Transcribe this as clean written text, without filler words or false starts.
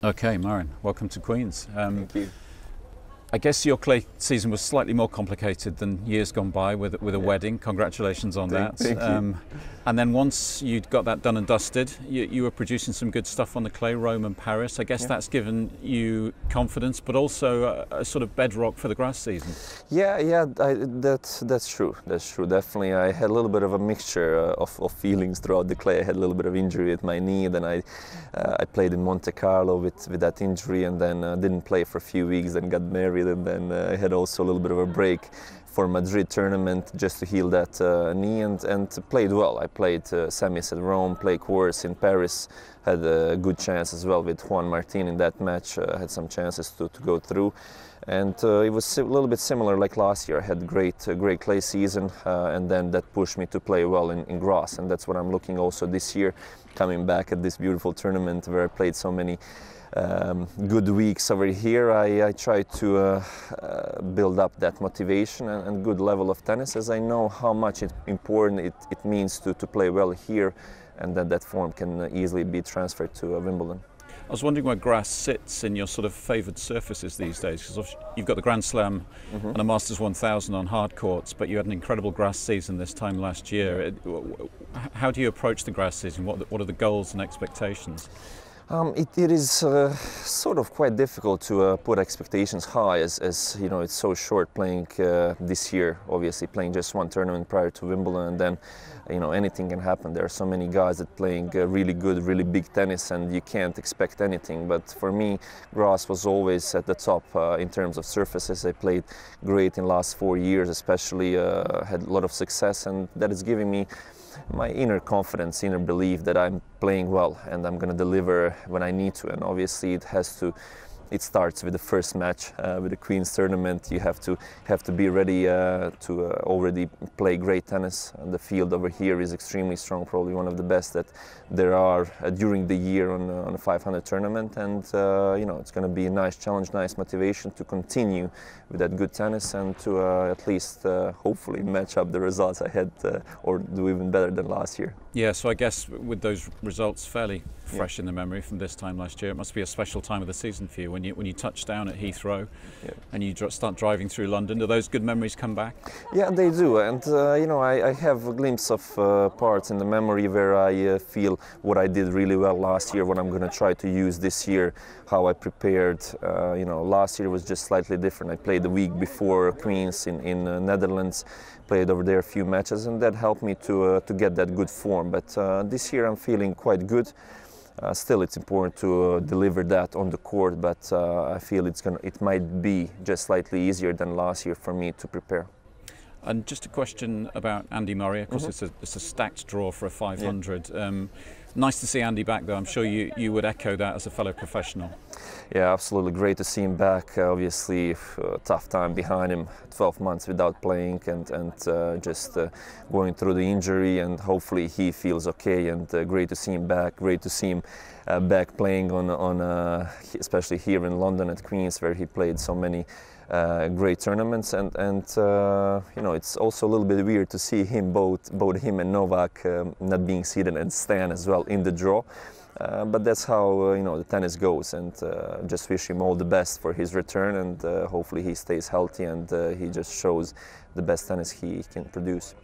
Okay, Marin, welcome to Queen's. Thank you. I guess your clay season was slightly more complicated than years gone by with a wedding. Congratulations on that. Thank you. And then once you'd got that done and dusted, you were producing some good stuff on the clay, Rome and Paris. I guess that's given you confidence, but also a sort of bedrock for the grass season. Yeah, that's true. That's true. Definitely, I had a little bit of a mixture of feelings throughout the clay. I had a little bit of injury at my knee, then I played in Monte Carlo with that injury, and then didn't play for a few weeks, then got married, and then I had also a little bit of a break for Madrid tournament just to heal that knee, and played well. I played semis at Rome, played quarters in Paris, had a good chance as well with Juan Martin in that match, had some chances to go through. And it was a little bit similar like last year. I had great clay season, and then that pushed me to play well in grass, and that's what I'm looking also this year, coming back at this beautiful tournament where I played so many good weeks over here. I try to build up that motivation and good level of tennis, as I know how much important it means to play well here, and that form can easily be transferred to Wimbledon. I was wondering where grass sits in your sort of favoured surfaces these days, because you've got the Grand Slam and a Masters 1000 on hard courts, but you had an incredible grass season this time last year. How do you approach the grass season? What are the goals and expectations? It is sort of quite difficult to put expectations high, as you know, it's so short playing this year, obviously playing just one tournament prior to Wimbledon, and then you know, anything can happen. There are so many guys that playing really good, really big tennis, and you can't expect anything. But for me, grass was always at the top in terms of surfaces. I played great in the last 4 years, especially had a lot of success, and that is giving me my inner confidence, inner belief that I'm playing well and I'm going to deliver when I need to. And obviously it starts with the first match with the Queen's tournament. You have to be ready to already play great tennis. And the field over here is extremely strong, probably one of the best that there are during the year on a 500 tournament. And you know, it's going to be a nice challenge, nice motivation to continue with that good tennis, and to at least hopefully match up the results I had or do even better than last year. Yeah, so I guess with those results fairly fresh in the memory from this time last year, it must be a special time of the season for you when you touch down at Heathrow and you start driving through London. Do those good memories come back? Yeah, they do, and you know, I have a glimpse of parts in the memory where I feel what I did really well last year, what I'm going to try to use this year, how I prepared. You know, last year was just slightly different. I played the week before Queen's in Netherlands, played over there a few matches, and that helped me to get that good form. But this year I'm feeling quite good. Still, it's important to deliver that on the court, but I feel it might be just slightly easier than last year for me to prepare. And just a question about Andy Murray. Of course, it's a stacked draw for a 500. Yeah. Nice to see Andy back, though. I'm sure you would echo that as a fellow professional. Yeah, absolutely. Great to see him back. Obviously, a tough time behind him, 12 months without playing, and just going through the injury, and hopefully he feels okay, and great to see him back. Great to see him back playing on especially here in London at Queen's, where he played so many great tournaments, and you know, it's also a little bit weird to see him, both him and Novak not being seeded, and Stan as well in the draw. But that's how you know, the tennis goes, and just wish him all the best for his return, and hopefully he stays healthy and he just shows the best tennis he can produce.